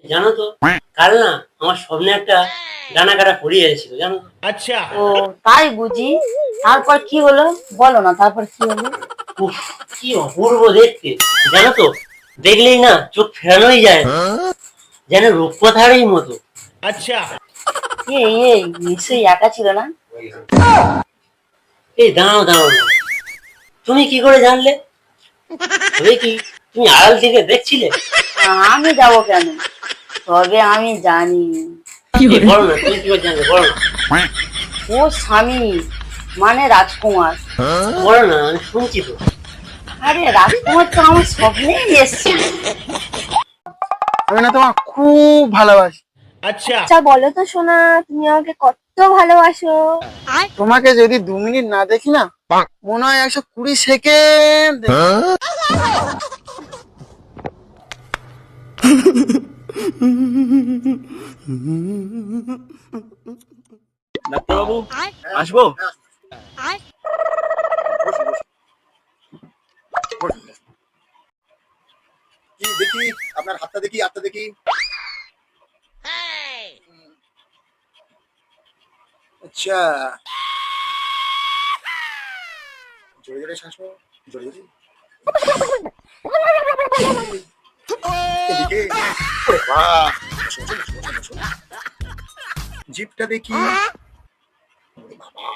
জানো তো, কাল না আমার স্বপ্নে একটা ডানা কাটা পড়ে এসেছিল, জানো তো? আচ্ছা। ও তাই বুঝি। তারপর কি হলো, বলো না, তারপর কি হলো? উফ, কি অপূর্ব দেখতে, জানো তো। দেখলেই না চোখ ফেরানোই যায় না, যেন রূপকথারই মতো। আচ্ছা। এই নিশ্চয়ই একা ছিল না? এই দাঁড়াও দাঁড়াও দাঁড়াও। তুমি কি করে জানলে? তবে কি তুমি আড়াল থেকে দেখছিলে? আমি যাব কেন? তবে আমি জানি এই বলো না, তুমি কি করে জানলে, বলো না। ও স্বামী, মানে রাজকুমার। বলো না, আমি শুনছি তো। আরে রাজকুমার তো আমার স্বপ্নেই এসেছিল। আমি না তোমার খুব ভালোবাসি। আচ্ছা। আচ্ছা বলো তো সোনা, তুমি আমাকে কত ভালোবাসো? তোমাকে যদি 2 মিনিট না দেখি না, মনে হয় 120 সেকেন্ড। ডাক্তারবাবু, আসবো? কি দেখি আপনার হাতটা দেখি, হাতটা দেখি। আচ্ছা, জোরে জোরে শ্বাস নাও, জোরে জোরে। এদিকে। ওরে বাহ! বসো, বসো, বসো, বসো, বসো। জিভটা দেখি। ওরে বাবা,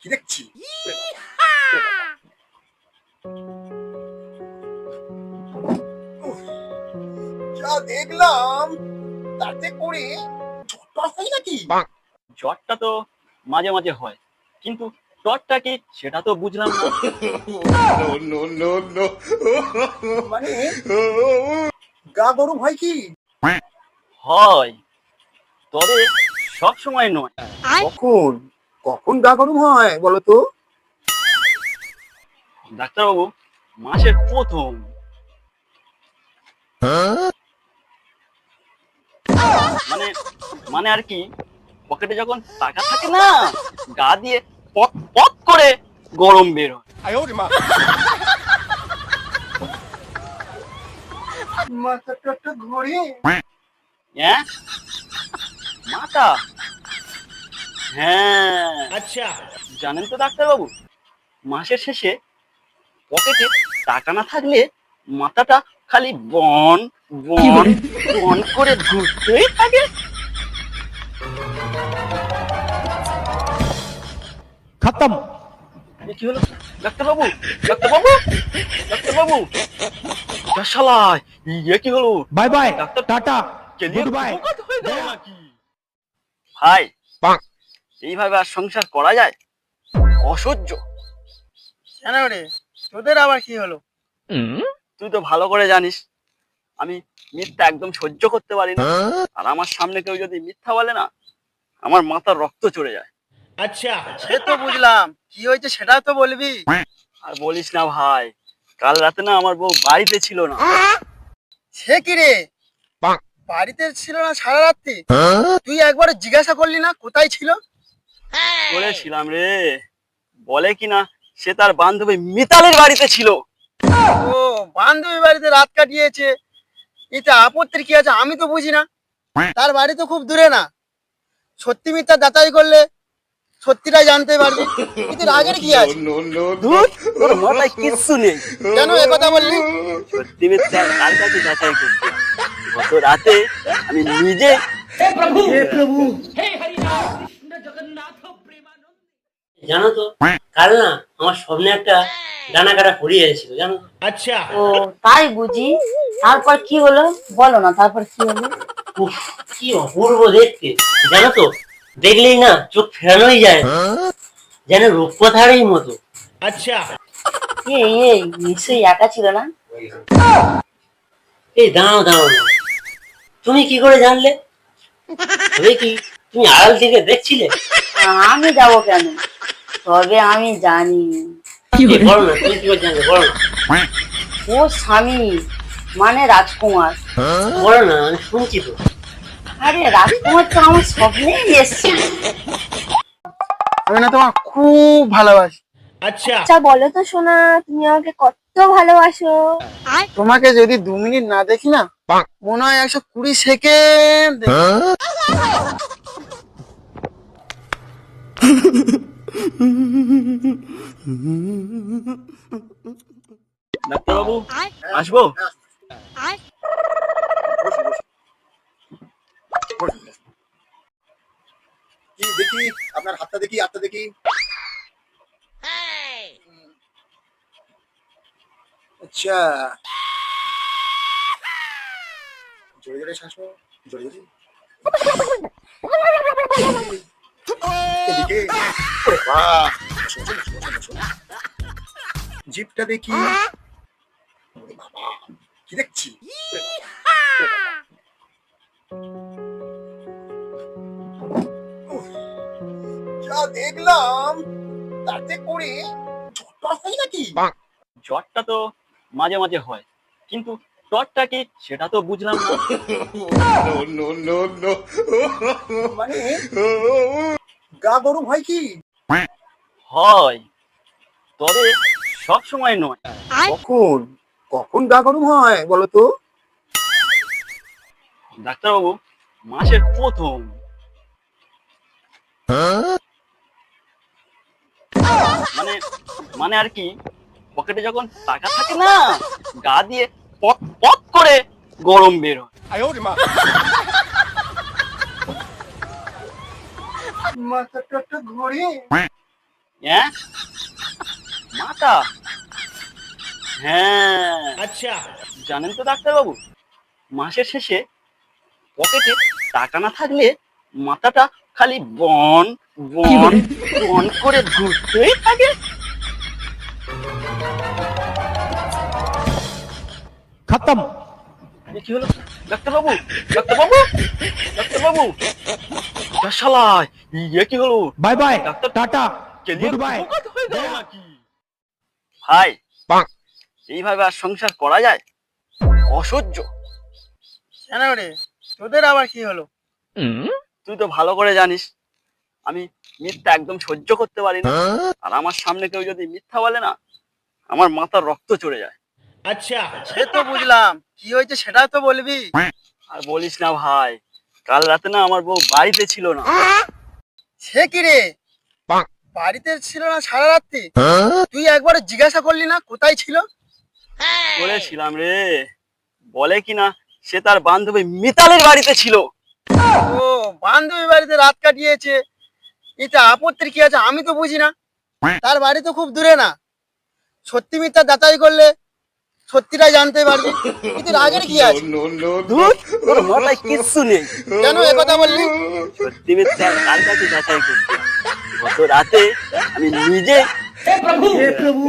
কি দেখছি? ওরে বাবা, ওরে বাবা। উফ, যা দেখলাম তাতে করে ঝটপট হয় নাকি? জ্বরটা তো মাঝে মাঝে হয়, কিন্তু জ্বরটা কি সেটা তো বুঝলাম না। মানে গা গরম হয় কি? হয়, তবে সব সময় নয়। কখন কখন গা গরম হয় বলো তো? ডাক্তারবাবু, মাসের প্রথম। মানে মানে আর কি, পকেটে যখন টাকা থাকে না, গা দিয়ে পট পট করে গরম বের হয়। মাথাটা ঘুরে। হ্যাঁ, মাথা। হ্যাঁ, আচ্ছা। জানেন তো ডাক্তারবাবু, মাসের শেষে পকেটে টাকা না থাকলে মাথাটা খালি বন বন বন করে ঘুরতেই থাকে। খতম। এ কি হলো? ডাক্তারবাবু, ডাক্তারবাবু, ডাক্তারবাবু, যা শালা, ইয়ে কি হলো? বাই বাই, ডাক্তার টাটা, কেলিয়ে গুড বাই। বোকাত হয়ে গেল নাকি? ভাই, এইভাবে আর সংসার করা যায়? অসহ্য। কেন রে, তোদের আবার কি হলো? তুই তো ভালো করে জানিস আমি মিথ্যা একদম সহ্য করতে পারি না। আর আমার সামনে কেউ যদি মিথ্যা বলে না, আমার মাথার রক্ত চড়ে যায়। আচ্ছা। সে তো বুঝলাম, কি হয়েছে সেটা তো বলবি। আর বলিস না ভাই, কাল রাতে না আমার বউ বাড়িতে ছিল না। সে কি রে, বাড়িতে ছিল না সারা রাত্রি? তুই একবার জিজ্ঞাসা করলি না কোথায় ছিল? বলেছিলাম রে, বলে কিনা সে তার বান্ধবী মিতালের বাড়িতে ছিল। ও, বান্ধবী বাড়িতে রাত কাটিয়েছে, এতে আপত্তির কি আছে আমি তো বুঝি না। তার বাড়ি তো খুব দূরে না, সত্যি মিথ্যা যাচাই করলে সত্যিটাই জানতে পারবি, কিন্তু রাগের কি আছে? ধুর, তোর মাথায় কিচ্ছু নেই। কেন একথা বললি? সত্যি মিথ্যা কার কাছে যাচাই করতে হয়? গত রাতে আমি নিজে। জানো তো, কাল না আমার স্বপ্নে একটা ডানা কাটা পড়ে এসেছিল, জানো তো? আচ্ছা। ও তাই বুঝি। তারপর কি হলো, বলো না, তারপর কি হলো? উফ, কি অপূর্ব দেখতে, জানো তো। দেখলেই না চোখ ফেরানোই যায় না, যেন রূপকথারই মতো। আচ্ছা। এই নিশ্চয়ই একা ছিল না? এই দাঁড়াও দাঁড়াও দাঁড়াও। তুমি কি করে জানলে? তবে কি তুমি আড়াল থেকে দেখছিলে? আমি যাব কেন? তবে আমি জানি এই বলো না, তুমি কি করে জানলে, বলো না। ও স্বামী, মানে রাজকুমার। বলো না, আমি শুনছি তো। আরে রাজকুমার তো আমার স্বপ্নেই এসেছিল। আমি না তোমার খুব ভালোবাসি। আচ্ছা। আচ্ছা বলো তো সোনা, তুমি আমাকে কত ভালোবাসো? তোমাকে যদি 2 মিনিট না দেখি না, মনে হয় 120 সেকেন্ড। ডাক্তারবাবু আসবো? বসুন, বসুন। বসুন, বসুন। কি দেখি আপনার হাতটা দেখি, হাতটা দেখি। আচ্ছা, জোরে জোরে শ্বাস নাও, জোরে জোরে। এদিকে। ওরে বাহ! বসুন, বসুন, বসুন, বসুন। জিভটা দেখি। ওরে বাবা, কি দেখছি? ওরে বাবা। উফ, যা দেখলাম তাতে করে ঝটপট হয় নাকি? জ্বরটা তো মাঝে মাঝে হয়, কিন্তু জ্বরটা কি সেটা তো বুঝলাম না। মানে গা গরম হয় কি? হয়, তবে সব সময় নয়। কখন কখন গা গরম হয় বলো তো? ডাক্তারবাবু, মাসের প্রথম। মানে মানে আর কি, পকেটে যখন টাকা থাকে না, গা দিয়ে পক পক করে গরম বের হয়। মাথাটা একটা ঘুরে। হ্যাঁ, মাথা? হ্যাঁ, अच्छा জানেন তো ডাক্তারবাবু, মাসের শেষে পকেটে টাকা না থাকলে মাথাটা খালি বন বন বন করে ঘুরতেই থাকে। खत्म। এ কি হলো ডাক্তারবাবু? ডাক্তারবাবু, ডাক্তারবাবু, যা শালায়, ইয়ে কি হলো? बाय बाय ডাক্তার टाटा কেলিয়ে गुड बाय। উপকার হয়ে গেল নাকি? ভাই, এইভাবে আর সংসার করা যায়? অসহ্য। কেন রে, তোদের আবার কি হলো? তুই তো ভালো করে জানিস আমি মিথ্যা একদম সহ্য করতে পারি না, আর আমার সামনে কেউ যদি মিথ্যা বলে না, আমার মাথার রক্ত চড়ে যায়। अच्छा সে তো বুঝলাম, কি হয়েছে সেটাও তো বলবি। আর বলিস না ভাই, কাল রাতে না আমার বউ বাড়িতে ছিল না। সে কি রে, বাড়িতে ছিল না সারা রাত্রি? তুই একবার জিজ্ঞাসা করলি না কোথায় ছিল? বলেছিলাম রে, বলে কিনা সে তার বান্ধবী মিতালের বাড়িতে ছিল। ও, বান্ধবী বাড়িতে রাত কাটিয়েছে, এতে আপত্তির কি আছে? আমি তো বুঝি না। তার বাড়ি তো খুব দূরে না। সত্যি মিথ্যা যাচাই করলে সত্যিটাই জানতে পারবি, কিন্তু আগের কি আছে? ধুর, তোর মাথায় কিচ্ছু নেই। কেন একথা বললি? সত্যি মিথ্যা কার কাছে যাচাই করতে? গত রাতে আমি নিজে हे प्रभु